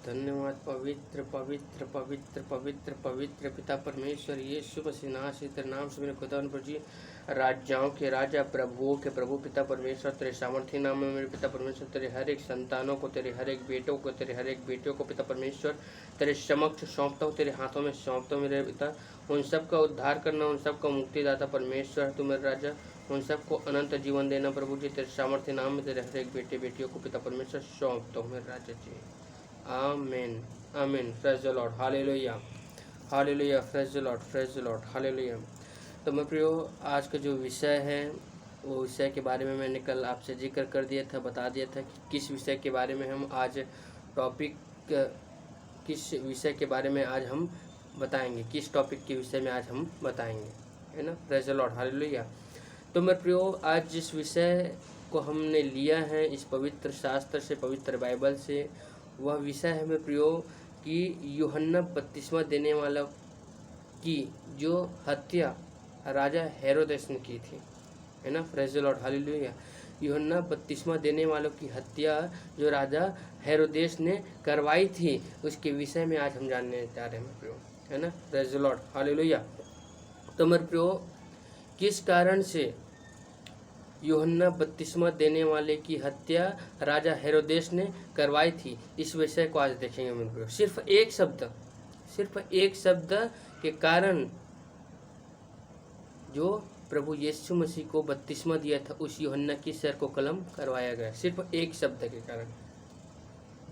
धन्यवाद पवित्र पवित्र पवित्र पवित्र पवित्र पिता परमेश्वर यीशु मसीह नासरी तेरे नाम से मेरे खुदा जी राजाओं के राजा प्रभुओं के प्रभु पिता परमेश्वर तेरे सामर्थ्य नाम में मेरे पिता परमेश्वर तेरे हर एक संतानों को तेरे हर एक बेटों को तेरे हर एक बेटियों को पिता परमेश्वर तेरे समक्ष सौंपता हूँ, तेरे हाथों में सौंपता हूँ मेरे पिता। उन सब का उद्धार करना, उन सब का मुक्तिदाता परमेश्वर तू मेरे राजा, उन सबको अनंत जीवन देना प्रभु जी तेरे सामर्थ्य नाम में तेरे हर एक बेटे बेटियों को पिता परमेश्वर सौंपता हूँ मेरे राजा जी। आमीन आमीन। Praise the Lord, hallelujah hallelujah, praise the Lord, praise the Lord, hallelujah. तो मैं प्रियो आज का जो विषय है वो विषय के बारे में मैंने कल आपसे जिक्र कर दिया था, बता दिया था कि किस विषय के बारे में हम आज टॉपिक किस विषय के बारे में आज हम बताएंगे, किस टॉपिक के विषय में आज हम बताएंगे, है ना। Praise the Lord, hallelujah. तो मैं प्रियो आज जिस विषय को हमने लिया है इस पवित्र शास्त्र से, पवित्र बाइबल से, वह विषय है मैं प्रियो कि यूहन्ना बपतिस्मा देने वाला की जो हत्या राजा हेरोदेस ने की थी, है ना। Praise the Lord, hallelujah. यूहन्ना बपतिस्मा देने वालों की हत्या जो राजा हेरोदेस ने करवाई थी उसके विषय में आज हम जानने जा रहे हैं मेरे प्रियो, है ना। Praise the Lord, hallelujah. तो मेरे प्रियो किस कारण से यूहन्ना बपतिस्मा देने वाले की हत्या राजा हेरोदेस ने करवाई थी, इस विषय को आज देखेंगे मेरे प्रियो। सिर्फ एक शब्द के कारण जो प्रभु यीशु मसीह को बपतिस्मा दिया था उस यूहन्ना की सर को कलम करवाया गया, सिर्फ एक शब्द के कारण,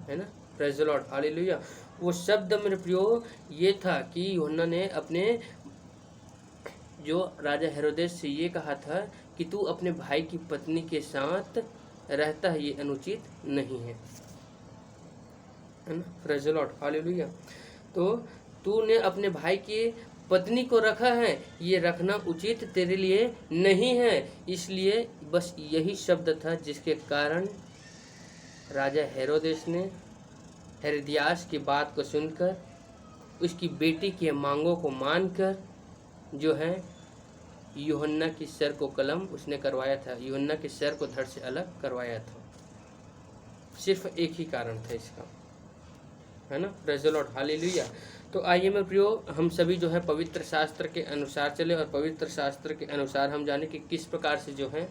है ना। Praise the Lord, hallelujah. वो शब्द मेरे प्रियो ये था कि यूहन्ना ने अपने जो राजा हेरोदेस से ये कहा था कि तू अपने भाई की पत्नी के साथ रहता है, ये अनुचित नहीं है ना। Praise the Lord, hallelujah. तो तूने अपने भाई की पत्नी को रखा है, ये रखना उचित तेरे लिए नहीं है। इसलिए बस यही शब्द था जिसके कारण राजा हेरोदेस ने हेरोदियास की बात को सुनकर उसकी बेटी की मांगों को मानकर जो है यूहन्ना की सर को कलम उसने करवाया था, यूहन्ना के सर को धड़ से अलग करवाया था। सिर्फ एक ही कारण था इसका, है ना। Praise the Lord, hallelujah. तो आइए मैं प्रियो हम सभी जो है पवित्र शास्त्र के अनुसार चले और पवित्र शास्त्र के अनुसार हम जाने कि किस प्रकार से जो है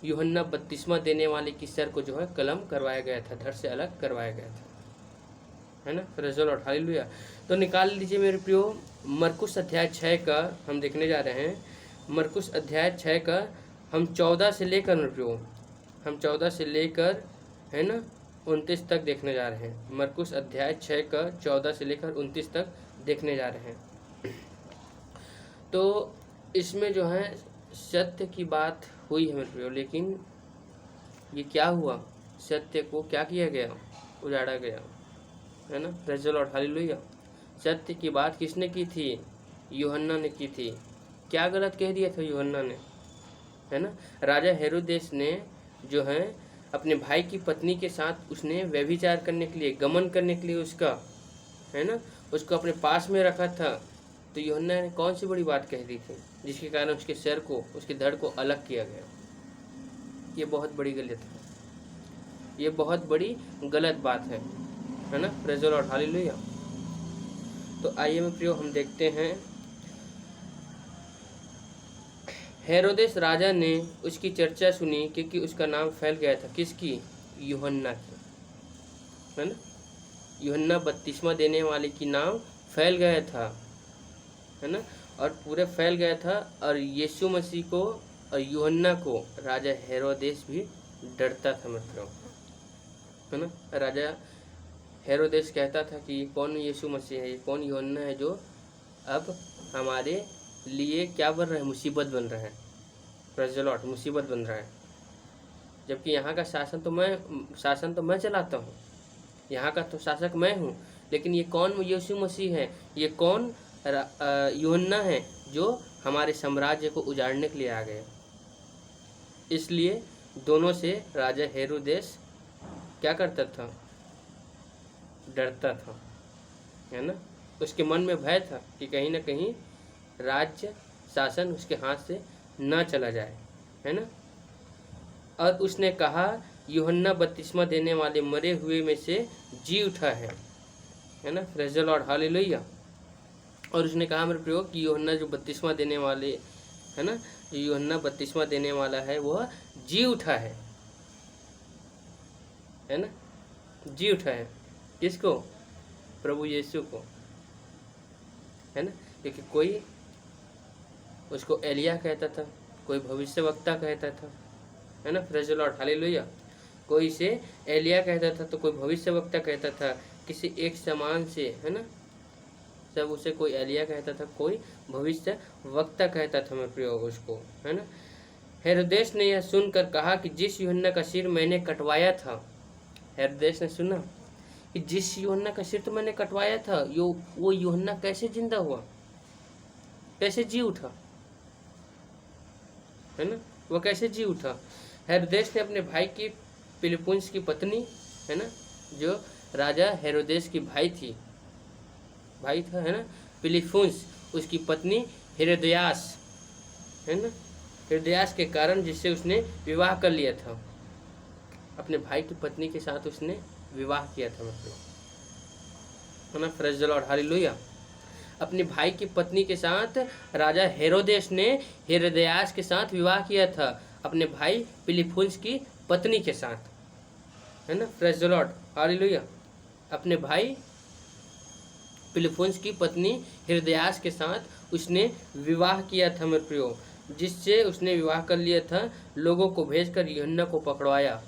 यूहन्ना बपतिस्मा देने वाले की सर को जो है कलम करवाया गया था, धड़ से अलग करवाया गया था, है ना। Praise the Lord, hallelujah. तो निकाल लीजिए मेरे प्रियो मरकुस अध्याय 6 का हम देखने जा रहे हैं। मरकुस अध्याय 6 का हम 14 से लेकर मेरे प्रियो हम 14 से लेकर, है ना, 29 तक देखने जा रहे हैं। मरकुस अध्याय 6 का 14 से लेकर 29 तक देखने जा रहे हैं। तो इसमें जो है सत्य की बात हुई है मेरे प्रियो, लेकिन ये क्या हुआ, सत्य को क्या किया गया, उजाड़ा गया, है ना। Praise the Lord, hallelujah. सत्य की बात किसने की थी, यूहन्ना ने की थी। क्या गलत कह दिया था यूहन्ना ने, है ना। राजा हेरोदेस ने जो है अपने भाई की पत्नी के साथ उसने व्यभिचार करने के लिए, गमन करने के लिए उसका, है ना, उसको अपने पास में रखा था। तो यूहन्ना ने कौन सी बड़ी बात कह दी थी जिसके कारण उसके सर को, उसके धड़ को अलग किया गया। ये बहुत बड़ी गलत है, ये बहुत बड़ी गलत बात है ना। Praise the Lord, hallelujah. तो आइए मैं प्रियो हम देखते हैं हेरोदेस राजा ने उसकी चर्चा सुनी क्योंकि उसका नाम फैल गया था, किसकी, यूहन्ना की, है ना। यूहन्ना बपतिस्मा देने वाले की नाम फैल गया था, है ना, और पूरे फैल गया था। और यीशु मसीह को और यूहन्ना को राजा हेरोदेस भी डरता था मतलब, है ना। राजा हेरोदेस कहता था कि कौन यीशु मसीह है, ये कौन यूहन्ना है जो अब हमारे लिए क्या बन रहा है, मुसीबत बन रहा है। प्रेज द लॉर्ड, मुसीबत बन रहा है। जबकि यहाँ का शासन तो मैं चलाता हूँ, यहाँ का तो शासक मैं हूँ, लेकिन ये कौन यीशु मसीह है, ये कौन यूहन्ना है जो हमारे साम्राज्य को उजाड़ने के लिए आ गए। इसलिए दोनों से राजा हेरोदेस क्या करता था, डरता था, है ना। उसके मन में भय था कि कहीं ना कहीं राज्य शासन उसके हाथ से ना चला जाए, है ना। और उसने कहा यूहन्ना बपतिस्मा देने वाले मरे हुए में से जी उठा है, है ना, प्रेज़ द लॉर्ड, हालेलुया। और उसने कहा मेरे प्रयोग कि यूहन्ना जो बपतिस्मा देने वाले है ना, यूहन्ना बपतिस्मा देने वाला है वह जी उठा है ना, जी उठा है। किसको? प्रभु यीशु को, है ना। क्योंकि कोई उसको एलिया कहता था, कोई भविष्यवक्ता कहता था, है ना, प्रेज़ द लॉर्ड, हालेलुया। कोई इसे एलिया कहता था तो कोई भविष्यवक्ता कहता था, किसी एक समान से, है ना, सब उसे कोई एलिया कहता था, कोई भविष्य वक्ता कहता था मैं प्रयोग उसको, है ना। हेरोदेस ने यह सुनकर कहा कि जिस यूहन्ना का सिर मैंने कटवाया था, हेरोदेस ने सुना कि जिस यूहन्ना का सिर तो मैंने कटवाया था, वो यूहन्ना कैसे जिंदा हुआ, कैसे जी उठा, है ना, वो कैसे जी उठा। हेरोदेस ने अपने भाई की फिलिप्पुस की पत्नी, है ना, जो राजा हेरोदेस की भाई था, है ना, फिलिप्पुस, उसकी पत्नी हेरोदियास, है ना, हेरोदियास के कारण जिससे उसने विवाह कर लिया था, अपने भाई की पत्नी के साथ उसने विवाह किया था, मतलब, है ना, प्रेज़ द लॉर्ड, हालेलुया। अपने भाई की पत्नी के साथ राजा हेरोदेस ने हेरोदियास के साथ विवाह किया था, अपने भाई फिलिप्पुस की पत्नी के साथ, है ना, प्रेज़ द लॉर्ड, हालेलुया। अपने भाई फिलिप्पुस की पत्नी हेरोदियास के साथ उसने विवाह किया था मेरे प्रियो, जिससे उसने विवाह कर लिया था। लोगों को भेजकर यूहन्ना को पकड़वाया,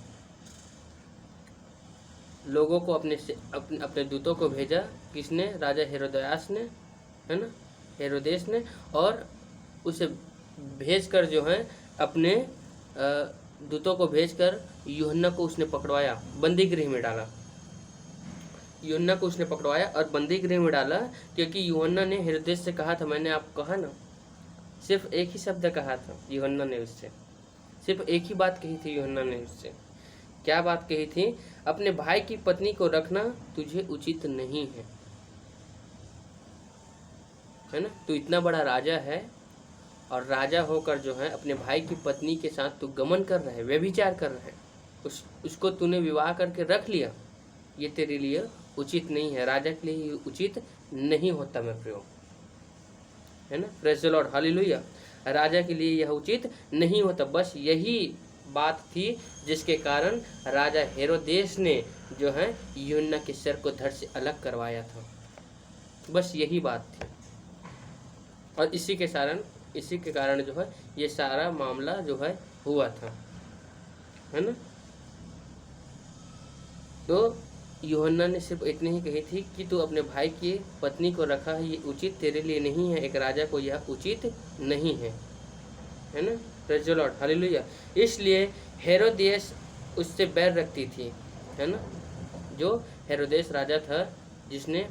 लोगों को अपने दूतों को भेजा, किसने? राजा हेरोदियास ने, है ना, हेरोदेस ने, और उसे भेजकर जो है अपने दूतों को भेजकर यूहन्ना को उसने पकड़वाया, बंदी गृह में डाला। यूहन्ना को उसने पकड़वाया और बंदी गृह में डाला, क्योंकि यूहन्ना ने हेरोदेस से कहा था, मैंने आपको कहा ना, सिर्फ एक ही शब्द कहा था यूहन्ना ने उससे, सिर्फ एक ही बात कही थी यूहन्ना ने उससे। क्या बात कही थी? अपने भाई की पत्नी को रखना तुझे उचित नहीं है ना। तू इतना बड़ा राजा है और राजा होकर जो है अपने भाई की पत्नी के साथ तू गमन कर रहा है, व्यभिचार कर रहा है, उसको तूने विवाह करके रख लिया, ये तेरे लिए उचित नहीं है, राजा के लिए उचित नहीं होता मैं प्रयोग, है ना, प्रेज़ द लॉर्ड, हालेलुया। राजा के लिए यह उचित नहीं होता। बस यही बात थी जिसके कारण राजा हेरोदेस ने जो है यूहन्ना के सिर को धड़ से अलग करवाया था, बस यही बात थी। और इसी के कारण जो है ये सारा मामला जो है हुआ था, है ना। तो यूहन्ना ने सिर्फ इतनी ही कही थी कि तू अपने भाई की पत्नी को रखा है, ये उचित तेरे लिए नहीं है, एक राजा को यह उचित नहीं है ना, प्रेज़ द लॉर्ड, हालेलुया। इसलिए हेरोदेस उससे बैर रखती थी, है ना, जो हेरोदेस राजा था जिसने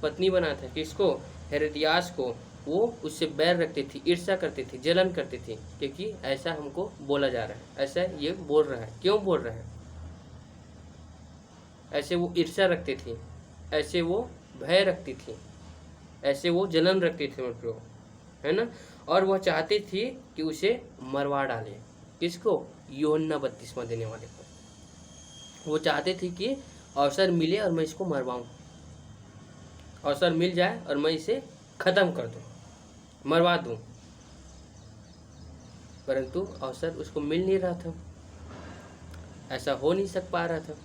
पत्नी बना था किसको? हेरोदियास को, वो उससे बैर रखती थी, ईर्ष्या करती थी, जलन करती थी, क्योंकि ऐसा हमको बोला जा रहा है, ऐसा ये बोल रहा है, क्यों बोल रहा है? ऐसे वो ईर्ष्या रखती थी, ऐसे वो भय रखती थी, ऐसे वो जलन रखती थी मतलब, है ना। और वह चाहती थी कि उसे मरवा डाले, किसको? यूहन्ना बपतिस्मा देने वाले को। वो चाहती थी कि अवसर मिले और मैं इसको मरवाऊं, अवसर मिल जाए और मैं इसे खत्म कर दूं, मरवा दूं, परंतु अवसर उसको मिल नहीं रहा था, ऐसा हो नहीं पा रहा था,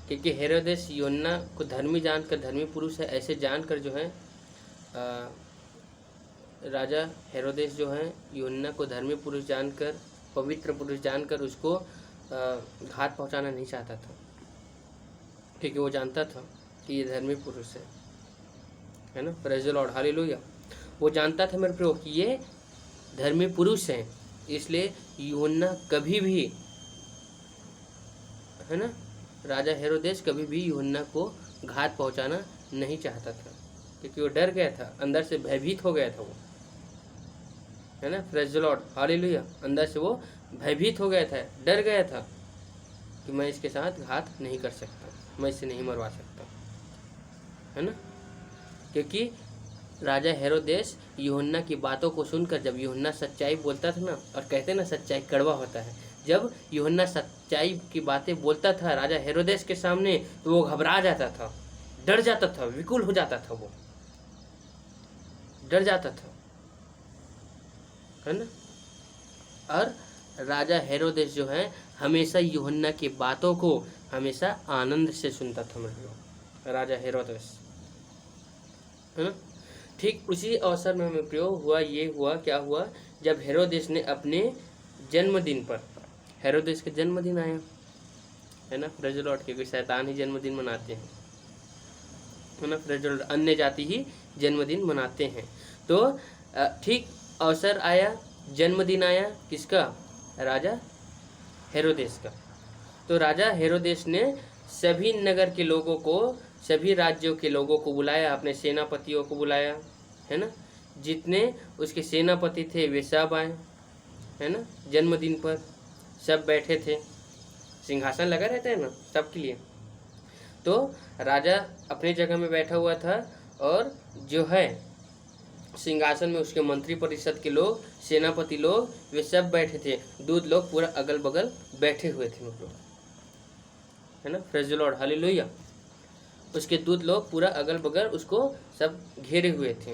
क्योंकि हेरोदेस यूहन्ना को धर्मी जानकर, धर्मी पुरुष है ऐसे जानकर जो है राजा हेरोदेस जो है यूहन्ना को धर्मी पुरुष जानकर, पवित्र पुरुष जानकर उसको घात पहुंचाना नहीं चाहता था, क्योंकि वो जानता था कि ये धर्मी पुरुष है ना, प्रेज़ द लॉर्ड, हालेलुया। वो जानता था मेरे प्रभु कि ये धर्मी पुरुष हैं, इसलिए यूहन्ना कभी भी, है ना, राजा हेरोदेस कभी भी यूहन्ना को घात पहुंचाना नहीं चाहता था, क्योंकि वो डर गया था, अंदर से भयभीत हो गया था वो, है ना, प्रेज़ द लॉर्ड, हालेलुया। अंदर से वो भयभीत हो गया था, डर गया था कि मैं इसके साथ घात नहीं कर सकता, मैं इसे नहीं मरवा सकता, है ना। क्योंकि राजा हेरोदेस यूहन्ना की बातों को सुनकर, जब यूहन्ना सच्चाई बोलता था ना, और कहते ना सच्चाई कड़वा होता है, जब यूहन्ना सच्चाई की बातें बोलता था राजा हेरोदेस के सामने, तो वो घबरा जाता था, डर जाता था, विकुल हो जाता था, वो डर जाता था, है ना। और राजा हेरोदेस जो है हमेशा यूहन्ना की बातों को हमेशा आनंद से सुनता था, मतलब राजा हेरोदेस, है ना। ठीक उसी अवसर में हमें प्रयोग हुआ, ये हुआ, क्या हुआ, जब हेरोदेस ने अपने जन्मदिन पर, हेरोदेस का जन्मदिन आया, है ना, प्रेज़ द लॉर्ड, क्योंकि शैतान ही जन्मदिन मनाते हैं, है ना, प्रेज़ द लॉर्ड, अन्य जाति ही जन्मदिन मनाते हैं। तो ठीक अवसर आया, जन्मदिन आया, किसका, राजा हेरोदेस का। तो राजा हेरोदेस ने सभी नगर के लोगों को, सभी राज्यों के लोगों को बुलाया, अपने सेनापतियों को बुलाया, है ना, जितने उसके सेनापति थे वे सब आए, है ना, जन्मदिन पर सब बैठे थे, सिंहासन लगा रहता है ना सबके लिए। तो राजा अपनी जगह में बैठा हुआ था और जो है सिंहासन में उसके मंत्री परिषद के लोग, सेनापति लोग, वे सब बैठे थे, दूत लोग पूरा अगल बगल बैठे हुए थे, मतलब, है ना, प्रेज़ द लॉर्ड, हालेलुया। उसके दूत लोग पूरा अगल बगल उसको सब घेरे हुए थे,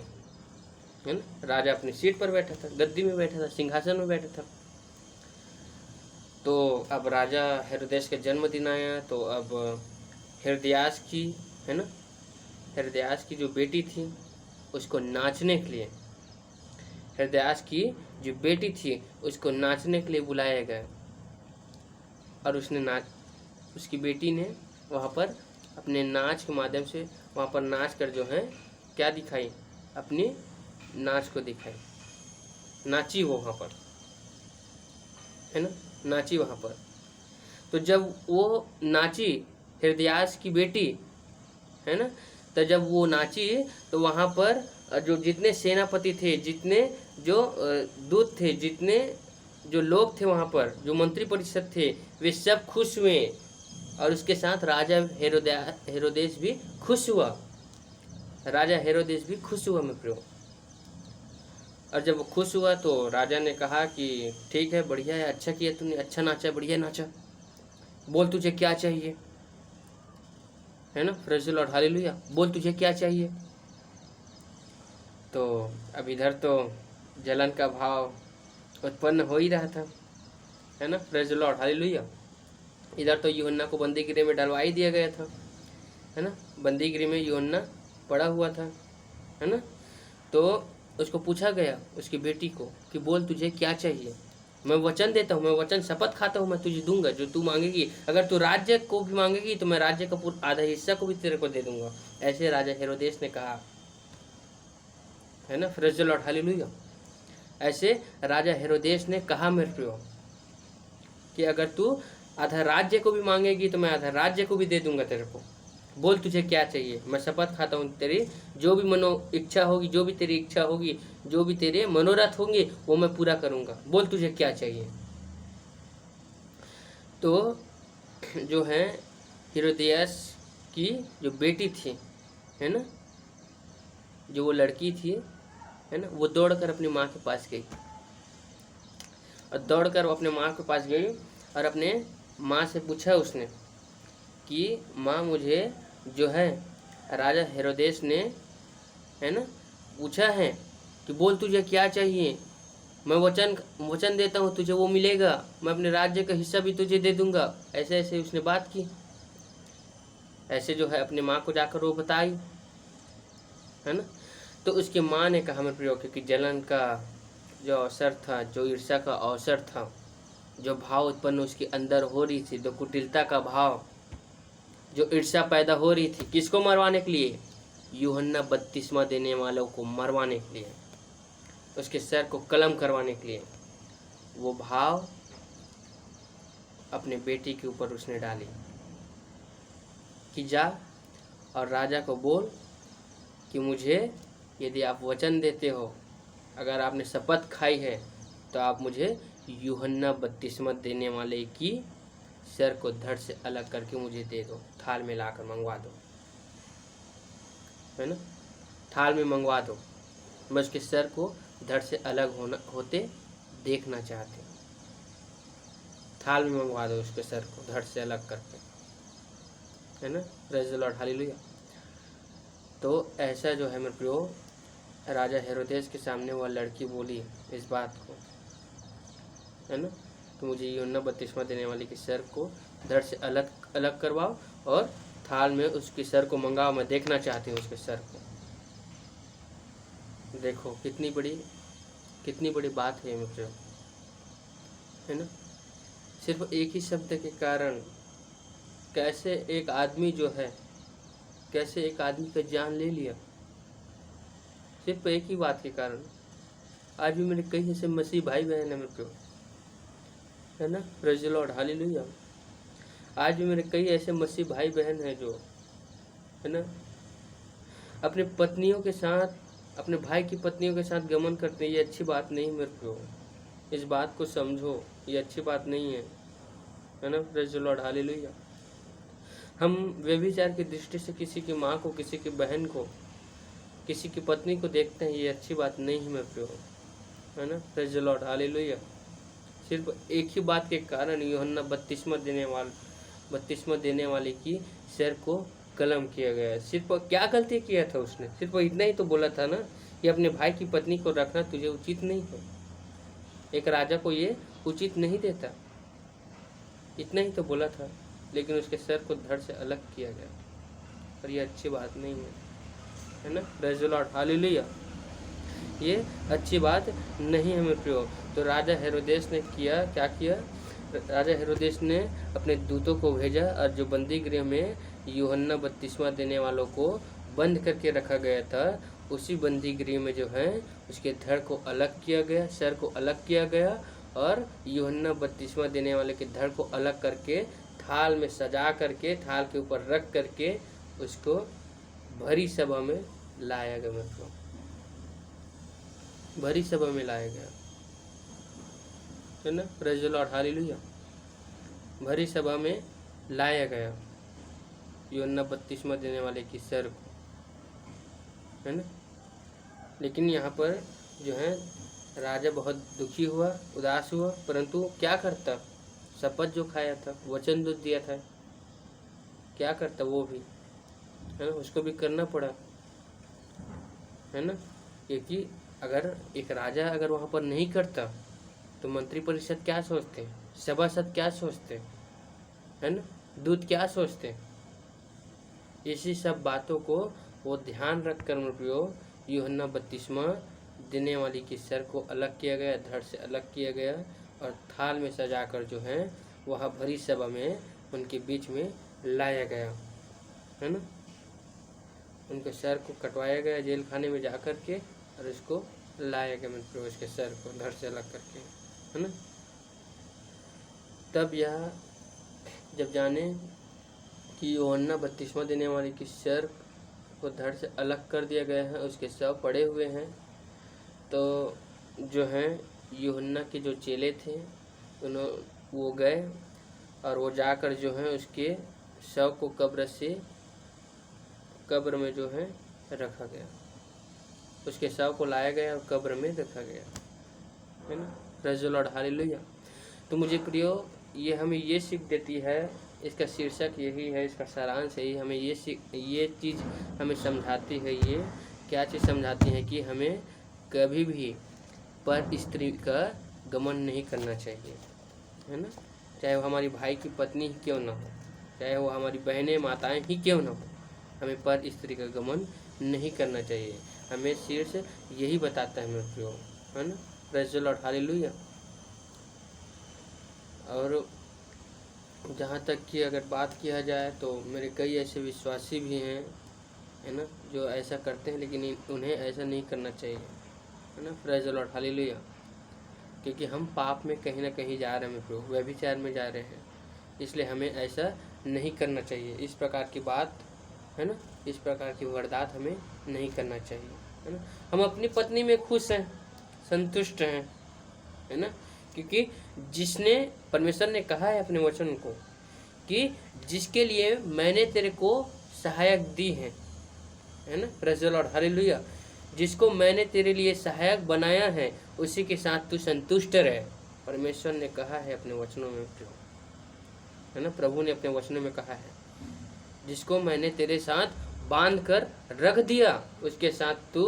है ना। राजा अपनी सीट पर बैठा था, गद्दी में बैठा था, सिंहासन में बैठा था। तो अब राजा हेरोदेस का जन्मदिन आया, तो अब हेरोदियास की, है ना, हेरोदियास की जो बेटी थी उसको नाचने के लिए, हेरोदियास की जो बेटी थी उसको नाचने के लिए बुलाया गया, और उसकी बेटी ने वहाँ पर अपने नाच के माध्यम से वहाँ पर नाच कर जो है क्या दिखाई, अपनी नाच को दिखाई, नाची वो वहाँ पर, है ना, नाची वहाँ पर। तो जब वो नाची, हेरोदियास की बेटी, है ना, तो जब वो नाची तो वहाँ पर जो जितने सेनापति थे, जितने जो दूत थे, जितने जो लोग थे वहाँ पर, जो मंत्री परिषद थे, वे सब खुश हुए, और उसके साथ राजा हेरोदेस भी खुश हुआ, राजा हेरोदेस भी खुश हुआ मित्रों। और जब वो खुश हुआ तो राजा ने कहा कि ठीक है, बढ़िया है, अच्छा किया तुमने, अच्छा नाचा, बढ़िया नाचा, बोल तुझे क्या चाहिए, है ना, प्रेज़ द लॉर्ड, हालेलुया, बोल तुझे क्या चाहिए। तो अब इधर तो जलन का भाव उत्पन्न हो ही रहा था, है ना, प्रेज़ द लॉर्ड, हालेलुया। इधर तो यूहन्ना को बंदी गृह में डलवा ही दिया गया था, है ना, बंदी गृह में यूहन्ना पड़ा हुआ था, है ना। तो उसको पूछा गया, उसकी बेटी को, कि बोल तुझे क्या चाहिए, मैं वचन देता हूँ, मैं वचन शपथ खाता हूँ, मैं तुझे दूंगा जो तू मांगेगी, अगर तू राज्य को भी मांगेगी तो मैं राज्य का पूरा आधा हिस्सा को भी तेरे को दे दूंगा, ऐसे राजा हेरोदेस ने कहा, है ना, प्रेज़ द लॉर्ड, हालेलुया। ऐसे राजा हेरोदेस ने कहा मेरे प्रियो कि अगर तू आधा राज्य को भी मांगेगी तो मैं आधा राज्य को भी दे दूंगा तेरे को, बोल तुझे क्या चाहिए, मैं शपथ खाता हूँ तेरी जो भी मनो इच्छा होगी, जो भी तेरी इच्छा होगी, जो भी तेरे मनोरथ होंगे वो मैं पूरा करूँगा, बोल तुझे क्या चाहिए। तो जो है हेरोदियास की जो बेटी थी, है ना, जो वो लड़की थी, है ना, वो दौड़कर अपनी माँ के पास गई, और दौड़कर वो अपने माँ के पास गई और अपने माँ से पूछा उसने कि माँ, मुझे जो है राजा हेरोदेस ने, है ना, पूछा है कि बोल तुझे क्या चाहिए, मैं वचन देता हूँ तुझे वो मिलेगा, मैं अपने राज्य का हिस्सा भी तुझे दे दूंगा, ऐसे ऐसे उसने बात की। ऐसे जो है अपनी माँ को जाकर वो बताई, है ना। तो उसकी माँ ने कहा मेरे प्रियो, क्योंकि जलन का जो अवसर था, जो ईर्ष्या का अवसर था, जो भाव उत्पन्न उसके अंदर हो रही थी, जो कुटिलता का भाव, जो ईर्ष्या पैदा हो रही थी, किसको मरवाने के लिए, यूहन्ना बपतिस्मा देने वालों को मरवाने के लिए, उसके सर को कलम करवाने के लिए, वो भाव अपने बेटी के ऊपर उसने डाली कि जा और राजा को बोल कि मुझे, यदि आप वचन देते हो, अगर आपने शपथ खाई है, तो आप मुझे यूहन्ना बपतिस्मा देने वाले की सर को धड़ से अलग करके मुझे दे दो, थाल में लाकर मंगवा दो, है ना, थाल में मंगवा दो, मैं उसके सर को धड़ से अलग होते देखना चाहते, थाल में मंगवा दो उसके सर को धड़ से अलग करके, है ना, प्रेज़ द लॉर्ड, हालेलुया। तो ऐसा जो है मेरे प्रियो राजा हेरोदेस के सामने वह लड़की बोली इस बात को, है ना, कि मुझे यूहन्ना बपतिस्मा देने वाले के सर को धड़ से अलग अलग करवाओ और थाल में उसके सर को मंगाओ, मैं देखना चाहती हूँ उसके सर को। देखो कितनी बड़ी बात है मित्रों, है ना। सिर्फ एक ही शब्द के कारण कैसे एक आदमी का जान ले लिया, सिर्फ एक ही बात के कारण। आज भी मेरे कई ऐसे मसीह भाई बहन है मेरे को, है ना, प्रेज़ द लॉर्ड, हालेलुया। आज भी मेरे कई ऐसे मसीह भाई बहन हैं जो, है ना, अपने भाई की पत्नियों के साथ गमन करते हैं। ये अच्छी बात नहीं मेरे को, इस बात को समझो, ये अच्छी बात नहीं है ना, प्रेज़ द लॉर्ड, हालेलुया। हम व्यभिचार की दृष्टि से किसी की माँ को, किसी की बहन को, किसी की पत्नी को देखते हैं, ये अच्छी बात नहीं है मेरे को, है ना, प्रेज़ द लॉर्ड, हालेलुया। सिर्फ एक ही बात के कारण यूहन्ना बपतिस्मा देने वाले की सिर को कलम किया गया। सिर्फ क्या गलती किया था उसने? सिर्फ इतना ही तो बोला था ना कि अपने भाई की पत्नी को रखना तुझे उचित नहीं है, एक राजा को ये उचित नहीं देता, इतना ही तो बोला था। लेकिन उसके सर को धड़ से अलग किया गया, और ये अच्छी बात नहीं है ना, प्रेज़ द लॉर्ड, हालेलुया। ये अच्छी बात नहीं है मेरे प्रियो। तो राजा हेरोदेस ने क्या किया? राजा हेरोदेस ने अपने दूतों को भेजा, और जो बंदी गृह में यूहन्ना बपतिस्मा देने वालों को बंद करके रखा गया था, उसी बंदी गृह में जो है उसके धड़ को अलग किया गया, सर को अलग किया गया, और यूहन्ना बपतिस्मा देने वाले के धड़ को अलग करके थाल में सजा करके, थाल के ऊपर रख करके उसको भरी सभा में लाया गया। मतलब भरी सभा में लाया गया, है ना, प्रेज़ द लॉर्ड, हालेलुया। भरी सभा में लाया गया यूहन्ना बपतिस्मा देने वाले की सर को, है ना। लेकिन यहाँ पर जो है राजा बहुत दुखी हुआ, उदास हुआ, परंतु क्या करता? शपथ जो खाया था, वचन जो दिया था, क्या करता वो भी, है ना, उसको भी करना पड़ा, है ना। क्योंकि अगर एक राजा अगर वहाँ पर नहीं करता तो मंत्री परिषद क्या सोचते, सभासद क्या सोचते, है ना, दूत क्या सोचते। इसी सब बातों को वो ध्यान रख कर मेरे यूहन्ना बपतिस्मा देने वाली की सर को अलग किया गया, धड़ से अलग किया गया, और थाल में सजाकर जो है वह भरी सभा में उनके बीच में लाया गया, है ना। उनके सर को कटवाया गया जेल खाने में जा कर के, और इसको लाया गया मेरे उसके सर को धड़ से अलग करके, है ना। तब यह जब जाने कि यूहन्ना बपतिस्मा देने वाले की सर को धड़ से अलग कर दिया गया है, उसके शव पड़े हुए हैं, तो जो है यूहन्ना के जो चेले थे वो गए, और वो जाकर जो है उसके शव को कब्र में जो है रखा गया, उसके शव को लाया गया और कब्र में रखा गया, है ना, प्रेज़ द लॉर्ड, हालेलुया। तो मुझे प्रियो, ये हमें ये सीख देती है, इसका शीर्षक यही है, इसका सारांश यही हमें ये चीज़ हमें समझाती है। ये क्या चीज़ समझाती है? कि हमें कभी भी पर स्त्री का गमन नहीं करना चाहिए, है ना, चाहे वो हमारी भाई की पत्नी ही क्यों ना हो, चाहे वो हमारी बहनें माताएं ही क्यों ना हो, हमें पर स्त्री का गमन नहीं करना चाहिए। हमें शीर्ष यही बताता है मेरे प्रियो, है ना, प्रेज़ द लॉर्ड, हालेलुया। और जहाँ तक कि अगर बात किया जाए तो मेरे कई ऐसे विश्वासी भी हैं, है ना, जो ऐसा करते हैं, लेकिन उन्हें ऐसा नहीं करना चाहिए, है ना, प्रेज़ द लॉर्ड, हालेलुया। क्योंकि हम पाप में कहीं ना कहीं जा रहे हैं मेरे प्रियो, व्यभिचार में जा रहे हैं, इसलिए हमें ऐसा नहीं करना चाहिए। इस प्रकार की बात, है ना, इस प्रकार की वारदात हमें नहीं करना चाहिए, है ना। हम अपनी पत्नी में खुश हैं, संतुष्ट हैं, है ना, क्योंकि जिसने परमेश्वर ने कहा है अपने वचन को कि जिसके लिए मैंने तेरे को सहायक दी है ना, प्रेज़ द लॉर्ड, हालेलुया। जिसको मैंने तेरे लिए सहायक बनाया है उसी के साथ तू संतुष्ट रहे, परमेश्वर ने कहा है अपने वचनों में, है ना, प्रभु ने अपने वचनों में कहा है, जिसको मैंने तेरे साथ बांध कर रख दिया, उसके साथ तू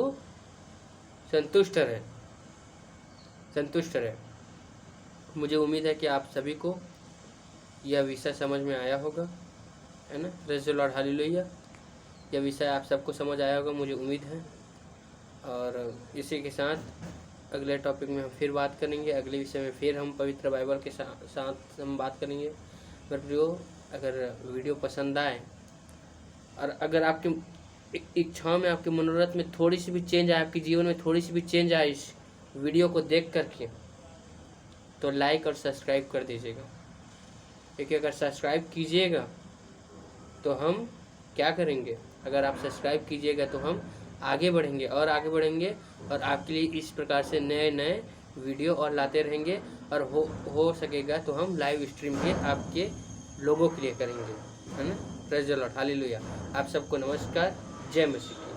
संतुष्ट रहे। मुझे उम्मीद है कि आप सभी को यह विषय समझ में आया होगा, है ना। Praise the Lord, hallelujah. यह विषय आप सबको समझ आया होगा, मुझे उम्मीद है। और इसी के साथ अगले टॉपिक में हम फिर बात करेंगे, अगले विषय में फिर हम पवित्र बाइबल के साथ हम बात करेंगे। मेरे प्रियो, अगर वीडियो पसंद आए और अगर आपकी इच्छाओं में, आपके मनोरथ में थोड़ी सी भी चेंज आए, आपके जीवन में थोड़ी सी भी चेंज आए इस वीडियो को देख करके, तो लाइक और सब्सक्राइब कर दीजिएगा। क्योंकि अगर सब्सक्राइब कीजिएगा तो हम क्या करेंगे, अगर आप सब्सक्राइब कीजिएगा तो हम आगे बढ़ेंगे और आगे बढ़ेंगे, और आपके लिए इस प्रकार से नए नए वीडियो और लाते रहेंगे। और हो सकेगा तो हम लाइव स्ट्रीम भी आपके लोगों के लिए करेंगे, है ना। Praise the Lord, hallelujah. आप सबको नमस्कार, जय मसीह।